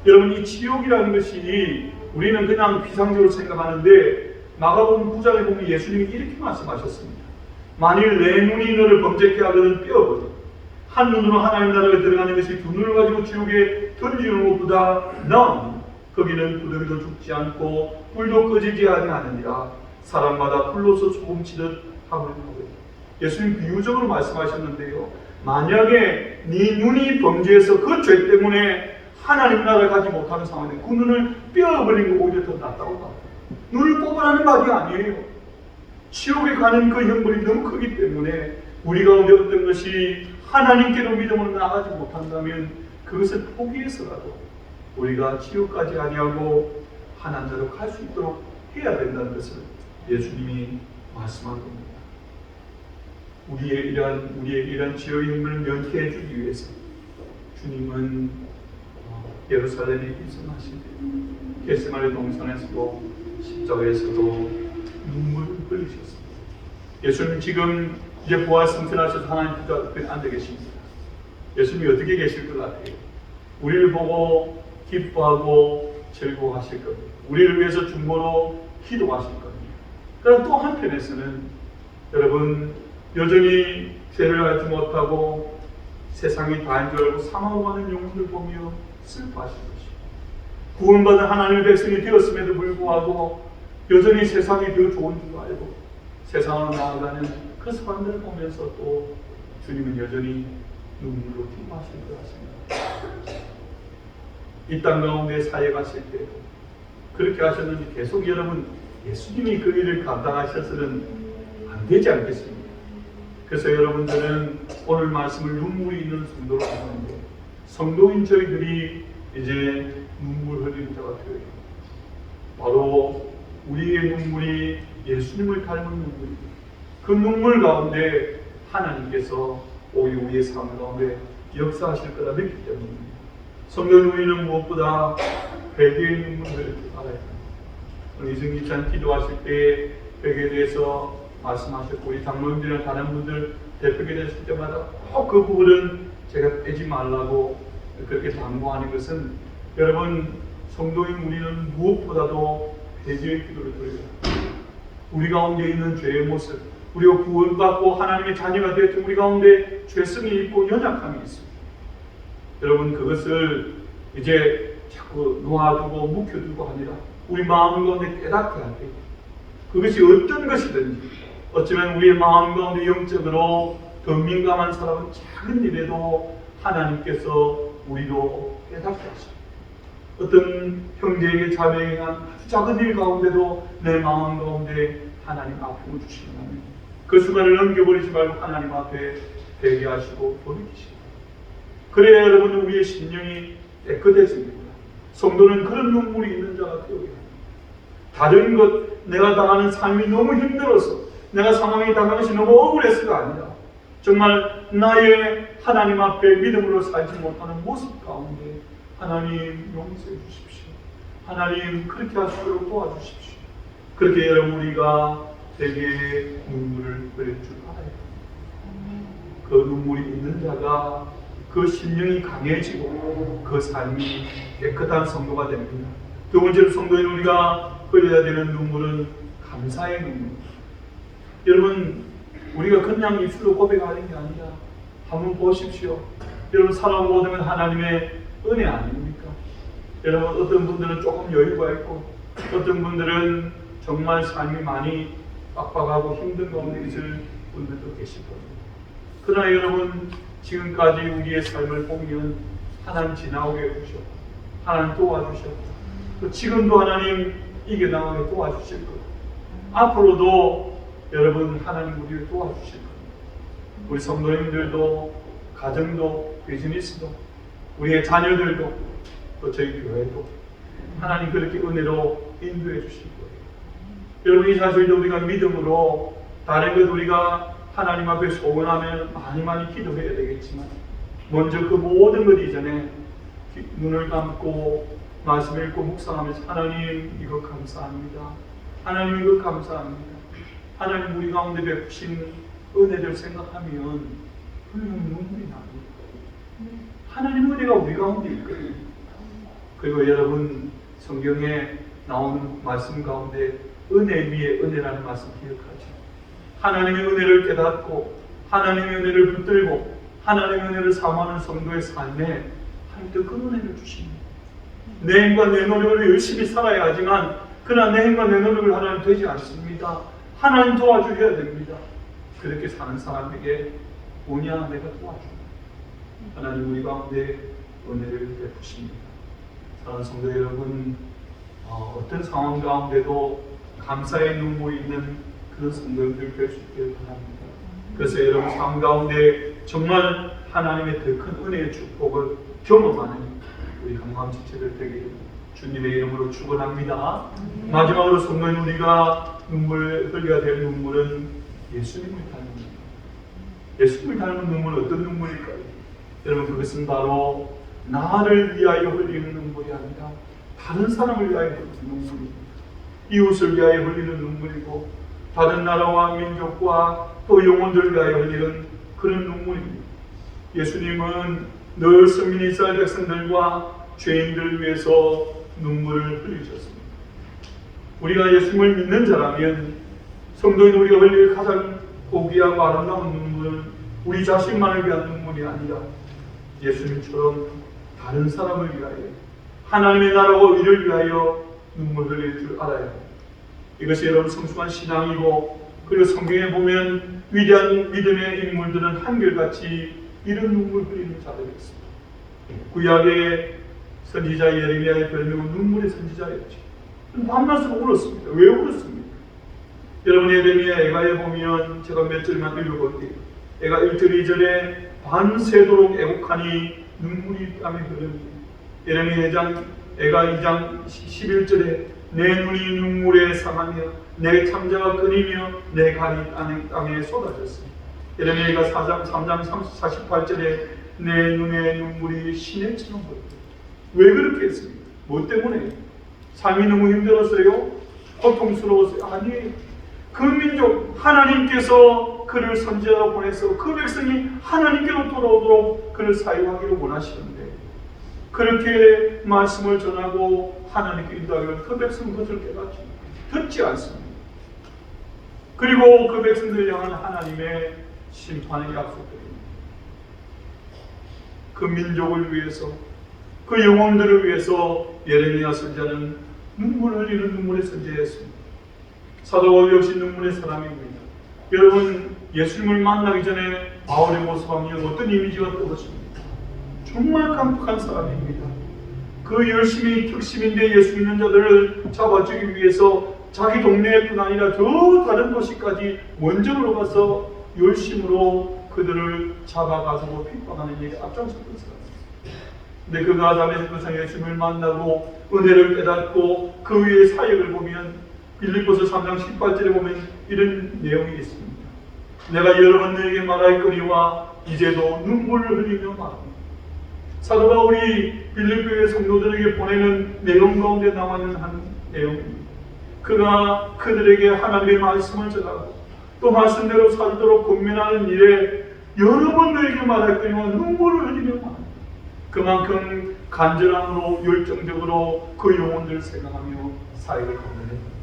여러분, 이 지옥이라는 것이 우리는 그냥 비상적으로 생각하는데 마가복음 9장에 보면 예수님이 이렇게 말씀하셨습니다. 만일 내 눈이 너를 범죄케 하거든 뼈어버려. 한 눈으로 하나님 나라에 들어가는 것이 두 눈을 가지고 지옥에 던지는 것보다 나은, 거기는 구더기도 죽지 않고 불도 꺼지지 아니하느니라. 사람마다 불로서 소금 치듯 하물며. 예수님 비유적으로 말씀하셨는데요. 만약에 네 눈이 범죄해서 그 죄 때문에 하나님 나라를 가지 못하는 상황인데 그 눈을 뼈어버린 거 오히려 더 낫다고 봐요. 눈을 뽑으라는 말이 아니에요. 지옥에 가는 그 형벌이 너무 크기 때문에 우리 가운데 어떤 것이 하나님께로 믿음으로 나가지 못한다면 그것을 포기해서라도 우리가 지옥까지 아니하고 하나님 나라로 갈 수 있도록 해야 된다는 것을 예수님이 말씀한 겁니다. 우리의 이러한 지옥의 형벌을 면케해 주기 위해서 주님은 예루살렘에 입성하실 때 겟세마네 동산에서도 십자가에서도 눈물을 흘리셨습니다. 예수님 지금 이제 부활 승천하셔서 하나님 주 앞에 앉아 계십니다. 예수님이 어떻게 계실 것 같아요? 우리를 보고 기뻐하고 즐거워하실 겁니다. 우리를 위해서 중보로 기도하실 겁니다. 그러나 또 한편에서는 여러분 여전히 죄를 알지 못하고 세상이 다인 줄 알고 사망하고 가는 영혼들 보며 슬퍼하실 것이고, 구원받은 하나님의 백성이 되었음에도 불구하고 여전히 세상이 더 좋은 줄 알고 세상으로 나아가는 그 사람들을 보면서 또 주님은 여전히 눈물로 기뻐하실 것 같습니다. 이 땅 가운데 사역하실 때 그렇게 하셨는지 계속 여러분 예수님이 그 일을 감당하셔서는 안 되지 않겠습니까? 그래서 여러분들은 오늘 말씀을 눈물이 있는 성도로 보는데 성도인 저희들이 이제 눈물 흘리는 자가 되어요. 바로 우리의 눈물이 예수님을 닮은 눈물입니다. 그 눈물 가운데 하나님께서 오히려 우리의 삶 가운데 역사하실 거라 믿기 때문입니다. 성도인 우리는 무엇보다 회개의 눈물을 알아야 합니다. 오늘 이승기 전 기도하실 때 회개에 대해서 말씀하셨고, 우리 장로님들이나 다른 분들 대표게 되실 때마다 꼭 그 부분은 제가 빼지 말라고 그렇게 당부하는 것은, 여러분 성도인 우리는 무엇보다도 회개의 기도를 드려야 합니다. 우리 가운데 있는 죄의 모습, 우리가 구원받고 하나님의 자녀가 되었던 우리 가운데 죄성이 있고 연약함이 있습니다. 여러분, 그것을 이제 자꾸 놓아두고 묵혀두고 아니라 우리 마음 가운데 깨닫게 해야 돼요. 그것이 어떤 것이든지, 어쩌면 우리의 마음 가운데 영적으로 더 민감한 사람은 작은 일에도 하나님께서 우리로 깨닫게 하십니다. 어떤 형제에게 자매에게 한 아주 작은 일 가운데도 내 마음 가운데 하나님 아픔을 주시면 그 순간을 넘겨버리지 말고 하나님 앞에 회개하시고 돌이키시고, 그래야 여러분 우리의 심령이 깨끗해집니다. 성도는 그런 눈물이 있는 자가 되어야 합니다. 다른 것, 내가 당하는 삶이 너무 힘들어서, 내가 상황이 당하는 것이 너무 억울해서가 아니라 정말 나의 하나님 앞에 믿음으로 살지 못하는 모습 가운데 하나님 용서해 주십시오. 하나님 그렇게 하시도록 도와주십시오. 그렇게 여러분 우리가 되게 눈물을 흘릴 줄 알아야 합니다. 그 눈물이 있는 자가 그 심령이 강해지고 그 삶이 깨끗한 성도가 됩니다. 두 번째로 성도인 우리가 흘려야 되는 눈물은 감사의 눈물. 여러분, 우리가 그냥 입술로 고백하는 게 아니라 한번 보십시오. 여러분, 사람 모든 건 하나님의 은혜 아닙니까? 여러분, 어떤 분들은 조금 여유가 있고 어떤 분들은 정말 삶이 많이 빡빡하고 힘든 가운데 있을 분들도 계실 겁니다. 그러나 여러분, 지금까지 우리의 삶을 보면 하나님 지나오게 해주셨고 하나님 도와주셨고 또 지금도 하나님 이겨나가게 도와주실 거예요. 앞으로도 여러분 하나님 우리를 도와주실 거예요. 우리 성도님들도 가정도 비즈니스도 우리의 자녀들도 또 저희 교회도 하나님 그렇게 은혜로 인도해 주실 거예요. 여러분, 이 사실도 우리가 믿음으로 다른 것 우리가 하나님 앞에 소원하면 많이 기도해야 되겠지만 먼저 그 모든 것 이전에 눈을 감고 말씀 읽고 묵상하면서 하나님 이거 감사합니다. 하나님 이거 감사합니다. 하나님 우리 가운데 베푸신 은혜를 생각하면 그냥 눈물이 납니다. 하나님 은혜가 우리 가운데 있거든요. 그리고 여러분, 성경에 나오는 말씀 가운데 은혜 위에 은혜라는 말씀 기억하죠. 하나님의 은혜를 깨닫고 하나님의 은혜를 붙들고 하나님의 은혜를 사모하는 성도의 삶에 하나님도 그 은혜를 주십니다. 내 힘과 내 노력으로 열심히 살아야 하지만 그러나 내 힘과 내 노력을 하나님 되지 않습니다. 하나님 도와주셔야 됩니다. 그렇게 사는 사람에게 오냐 내가 도와줍니다. 하나님 우리 가운데 은혜를 베푸십니다. 사랑하는 성도 여러분, 어떤 상황 가운데도 감사의 눈물이 있는 그런 성도님들 될 수 있기를 바랍니다. 그래서 여러분 삶 가운데 정말 하나님의 더 큰 은혜의 축복을 경험하는 우리 강남 지체들 되기를 주님의 이름으로 축원합니다. 마지막으로 성도인 우리가 눈물 흘려야 될 눈물은 예수님을 닮은 눈물. 예수님을 닮은 눈물은 어떤 눈물일까요? 여러분, 그것은 바로 나를 위하여 흘리는 눈물이 아니라 다른 사람을 위하여 흘리는 눈물입니다. 이웃을 위하여 흘리는 눈물이고 다른 나라와 민족과 또 영혼들을 위하여 흘리는 그런 눈물입니다. 예수님은 늘 선민 이스라엘 백성들과 죄인들을 위해서 눈물을 흘리셨습니다. 우리가 예수님을 믿는 자라면 성도인 우리가 흘릴 가장 고귀하고 아름다운 눈물은 우리 자신만을 위한 눈물이 아니라 예수님처럼 다른 사람을 위하여 하나님의 나라와 의를 위하여 눈물 흘릴 줄 알아야 합니다. 이것이 여러분 성숙한 신앙이고, 그리고 성경에 보면 위대한 믿음의 인물들은 한결같이 이런 눈물 흘리는 자들이 있습니다. 구약의 선지자 예레미야의 별명은 눈물의 선지자였죠. 밤낮으로 울었습니다. 왜 울었습니까? 여러분, 예레미야 애가에 보면 제가 몇 절만 읽어볼게요. 애가 1절 2절에 밤새도록 애곡하니 눈물이 땀에 흐릅니다. 예레미야 애가 2장 11절에 내 눈이 눈물에 상하며 내 참자가 끓이며 내 간이 땅에 쏟아졌습니다. 예레미야가 3장 48절에 내 눈에 눈물이 시내처럼 흐릅니다. 왜 그렇게 했습니까? 뭐 때문에? 삶이 너무 힘들었어요? 고통스러웠어요? 아니에요. 그 민족 하나님께서 그를 선지자로 보내서 그 백성이 하나님께로 돌아오도록 그를 사용하기를 원하시는데 그렇게 말씀을 전하고 하나님께 인도하기를 그 백성은 그것을 깨닫지 듣지 않습니다. 그리고 그 백성들을 향한 하나님의 심판의 약속들입니다. 그 민족을 위해서, 그 영혼들을 위해서 예레미야 선지자는 눈물을 흘리는 눈물의 선지자였습니다. 사도 바울 역시 눈물의 사람입니다. 여러분, 예수님을 만나기 전에 바울의 모습하면 어떤 이미지가 떠오르십니까? 정말 깜빡한 사람입니다. 그 열심히 특심인데 예수 믿는 자들을 잡아주기 위해서 자기 동네뿐 아니라 저 다른 도시까지 먼저 들어가서 열심으로 그들을 잡아가지고 핍박하는 일에 앞장섰던 사람입니다. 근데 그가 다메섹에서 예수님을 만나고 은혜를 깨닫고 그 위에 사역을 보면 빌립보서 3장 18절에 보면 이런 내용이 있습니다. 내가 여러 번 너에게 말하였거니와 이제도 눈물을 흘리며 말합니다. 사도 바울이 빌립보의 성도들에게 보내는 내용 가운데 나와 있는 한 내용입니다. 그가 그들에게 하나님의 말씀을 전하고 또 말씀대로 살도록 권면하는 일에 여러 번 너에게 말하였거니와 눈물을 흘리며 말합니다. 그만큼 간절함으로 열정적으로 그 영혼들을 생각하며 사역을 건너냅니다.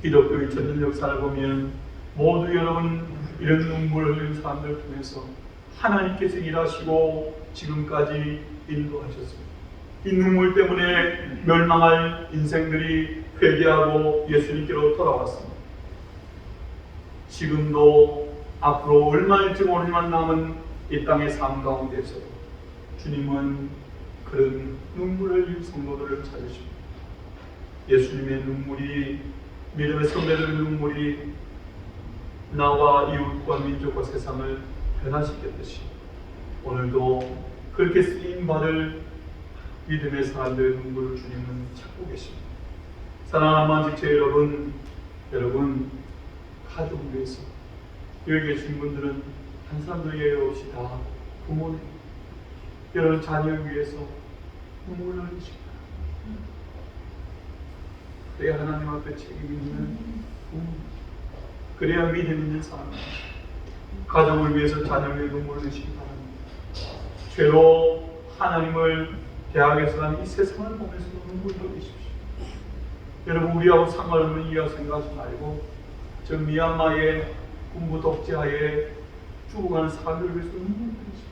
기독교의 전전 역사를 보면 모두 여러분 이런 눈물을 흘리는 사람들을 통해서 하나님께서 일하시고 지금까지 인도하셨습니다. 이 눈물 때문에 멸망할 인생들이 회개하고 예수님께로 돌아왔습니다. 지금도 앞으로 얼마일지 모르지만 남은 이 땅의 삶 가운데서도 주님은 그런 눈물을 흘린 성도들을 찾으십니다. 예수님의 눈물이, 믿음의 선배들의 눈물이 나와 이웃과 민족과 세상을 변화시켰듯이 오늘도 그렇게 쓰임받을 믿음의 사람들의 눈물을 주님은 찾고 계십니다. 사랑하는 만직체 여러분 가족을 위해서 여기 계신 분들은 한 사람도 예외 없이 다 부모님, 여러분 자녀를 위해서 눈물을 흘리십니다. 그래야 하나님 앞에 책임 있는 부모, 그래야 믿음 있는 사람, 가족을 위해서 자녀를 위해 눈물을 흘리시기 바랍니다. 죄로 하나님을 대학에서 한 이 세상을 보면서도 눈물을 흘리십시오. 여러분, 우리하고 상관없는 이야 생각하지 말고 저 미얀마의 군부 독재하에 죽어가는 사람들을 위해서 눈물을 흘리십시오.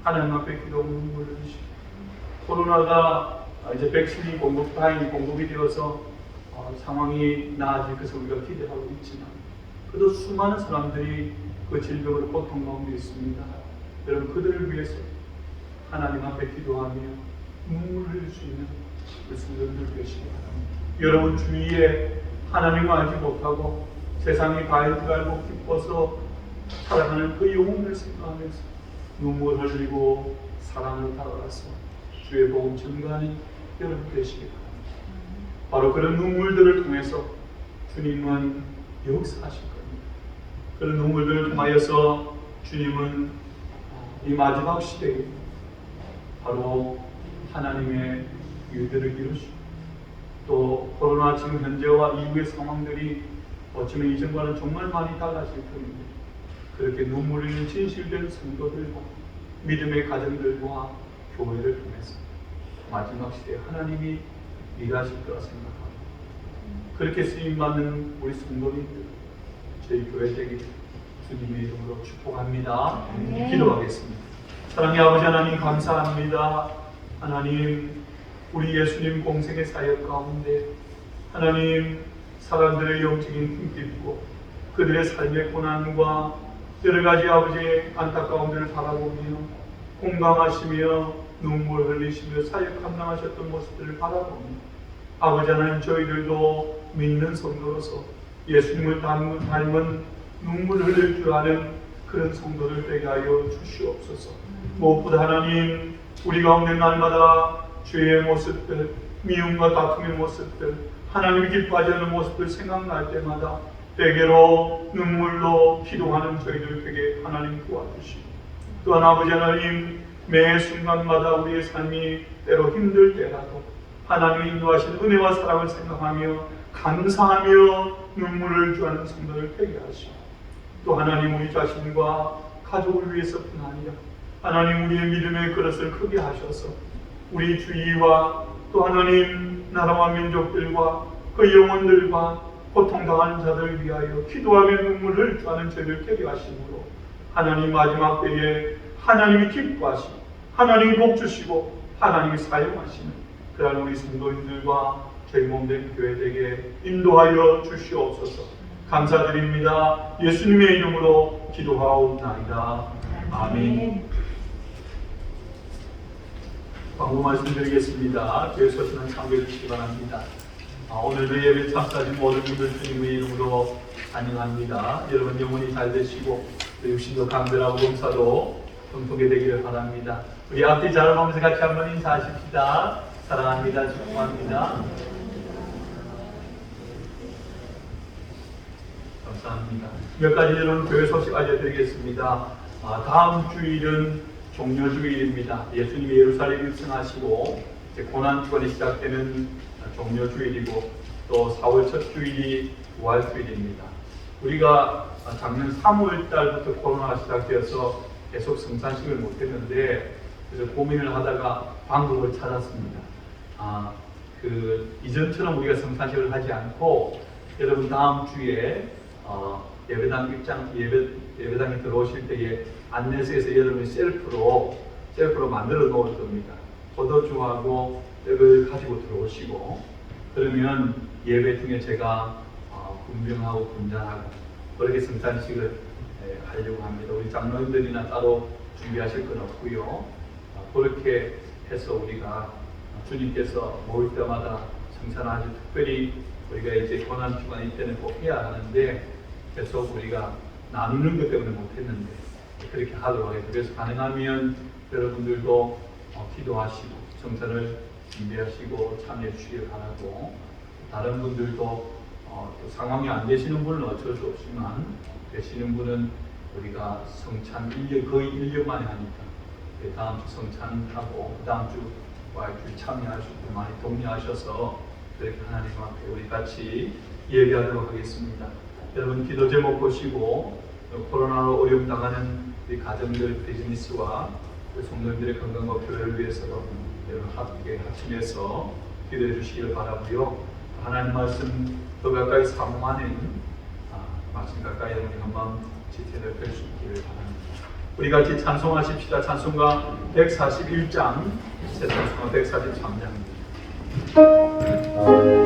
하나님 앞에 기도하고 눈물을 흘리십시오. 코로나가 이제 백신이 다행히 공급이 되어서 상황이 나아질 것을 우리가 기대하고 있지만 그래도 수많은 사람들이 그 질병으로 고통 가운데 있습니다. 여러분, 그들을 위해서 하나님 앞에 기도하며 눈물을 흘릴 수 있는 그 성도들 되시기 바랍니다. 여러분 주위에 하나님을 알지 못하고 세상이 다이어트 알고 기뻐서 살아가는 그 영혼을 생각하면서 눈물 흘리고 사랑을 다가가서 주의 복음 증거하는 여러분 되시기 바랍니다. 바로 그런 눈물들을 통해서 주님은 역사하실 겁니다. 그런 눈물들을 통하여서 주님은 이 마지막 시대에 바로 하나님의 일들을 이루시고 또 코로나 지금 현재와 이후의 상황들이 어쩌면 이전과는 정말 많이 달라질 겁니다. 그렇게 눈물 흘리는 진실된 성도들과 믿음의 가정들과 교회를 통해서 마지막 시대에 하나님이 일하실 거라 생각합니다. 그렇게 쓰임받는 우리 성도님들 저희 교회 되기 주님의 이름으로 축복합니다. 기도하겠습니다. 사랑의 아버지 하나님 감사합니다. 하나님 우리 예수님 공생의 사역 가운데 하나님 사람들의 영적인 힘깊고 그들의 삶의 고난과 여러 가지 아버지의 안타까움들을 바라보며 공감하시며 눈물 흘리시며 사역 감당하셨던 모습들을 바라보며 아버지 하나님 저희들도 믿는 성도로서 예수님을 닮은 눈물 흘릴 줄 아는 그런 성도를 되게 하여 주시옵소서. 무엇보다 하나님 우리 가운데 날마다 죄의 모습들, 미움과 다툼의 모습들, 하나님이 기뻐하지 않는 모습들 생각날 때마다 대개로 눈물로 기도하는 저희들 되게 하나님 도와주시고 또한 아버지 하나님 매 순간마다 우리의 삶이 때로 힘들 때라도 하나님이 인도하신 은혜와 사랑을 생각하며 감사하며 눈물을 주하는 성도를 되게 하시고 또 하나님 우리 자신과 가족을 위해서뿐 아니라 하나님 우리의 믿음의 그릇을 크게 하셔서 우리 주위와 또 하나님 나라와 민족들과 그 영혼들과 고통당하는 자들을 위하여 기도하며 눈물을 주하는 저희들 깨게 하심으로 하나님 마지막 때에 하나님이 기뻐하시고 하나님이 복 주시고 하나님이 사용하시는 그러한 우리 성도님들과 저희 몸된 교회에게 인도하여 주시옵소서. 감사드립니다. 예수님의 이름으로 기도하옵나이다. 아멘. 광고 말씀드리겠습니다. 교회 소신은 참고해 주시기 바랍니다. 오늘도 예배 참석하신 모든 분들 주님의 이름으로 환영합니다. 여러분 영혼이 잘 되시고 육신도 강건하고 봉사도 성통게 되기를 바랍니다. 우리 앞뒤 잘 보면서 같이 한번 인사하십시다. 사랑합니다. 축복합니다. 감사합니다. 몇 가지 여러분 교회 소식 알려드리겠습니다. 다음 주일은 종려주일입니다. 예수님이 예루살렘 입성하시고 이제 고난주간이 시작되는 종려주일이고 또 4월 첫 주일이 부활주일입니다. 우리가 작년 3월 달부터 코로나가 시작되어서 계속 성찬식을 못했는데 그래서 고민을 하다가 방법을 찾았습니다. 이전처럼 우리가 성찬식을 하지 않고 여러분 다음 주에 예배당에 들어오실 때에 안내소에서 여러분이 셀프로 만들어 놓을 겁니다. 포도주하고 떡을 가지고 들어오시고 그러면 예배 중에 제가 분명하고 분장하고 그렇게 성찬식을 하려고 합니다. 우리 장로님들이나 따로 준비하실 건 없고요. 그렇게 해서 우리가 주님께서 모일 때마다 성찬을 아주 특별히 우리가 이제 고난주간 이때는 꼭 해야 하는데 계속 우리가 나누는 것 때문에 못했는데 그렇게 하도록 하겠습니다. 그래서 가능하면 여러분들도 기도하시고 성찬을 준비하시고 참여해 주시길 바라고 다른 분들도 또 상황이 안 되시는 분은 어쩔 수 없지만 되시는 분은 우리가 성찬 거의 1년 만에 하니까 다음 주 성찬하고 그 다음 주 와이프 참여하시고 많이 동의하셔서 그렇게 하나님 앞에 우리 같이 예배하도록 하겠습니다. 여러분 기도 제목 보시고 코로나로 어려움 당하는 우리 가정들 비즈니스와 성도님들의 건강과 교회를 위해서 여러분 함께 합심해서 기도해 주시기를 바라고요. 하나님 말씀 더 가까이 사모하는 말씀 가까이 우리 한번 지체를 펼 수 있기를 바랍니다. 우리 같이 찬송하십시다. 찬송가 141장 새 찬송가 143장입니다. Oh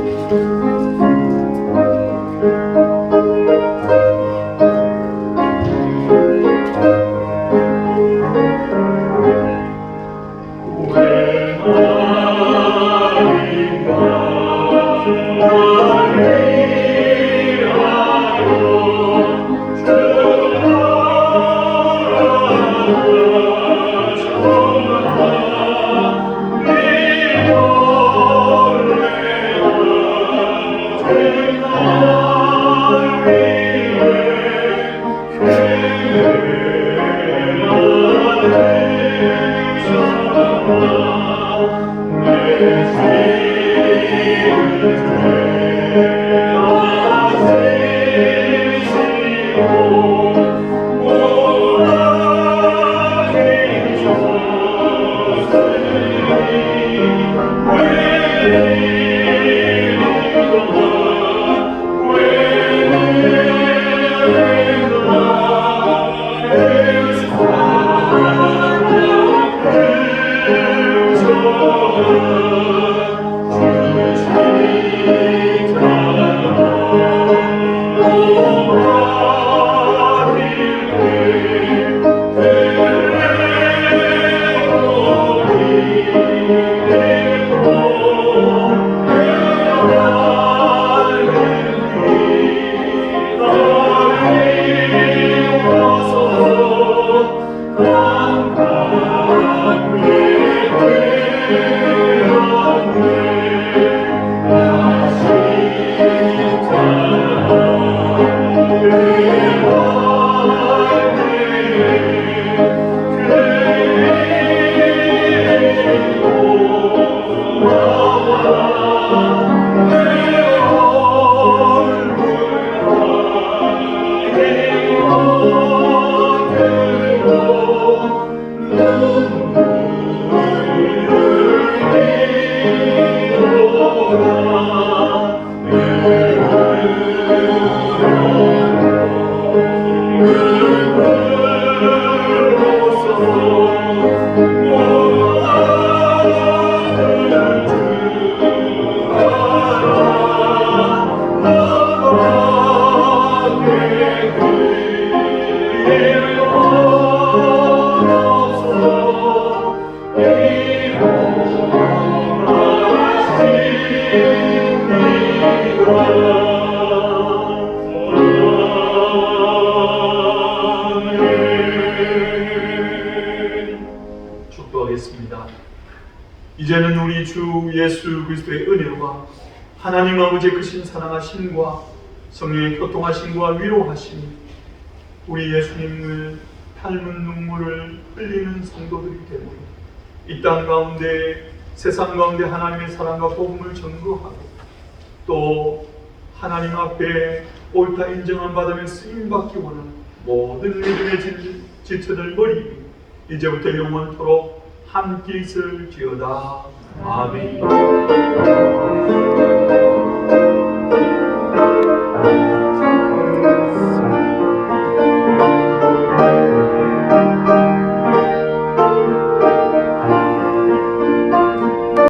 이제는 우리 주 예수 그리스도의 은혜와 하나님 아버지의 크신 사랑하심과 성령의 교통하심과 위로하심이 우리 예수님을 닮은 눈물을 흘리는 성도들이 되고 이 땅 가운데 세상 가운데 하나님의 사랑과 복음을 전거하고 또 하나님 앞에 옳다 인정함 받으며 쓰임받기 원하는 모든 믿음의 지체들 머리 위 이제부터 영원토록 함께 있을지어다. 아멘.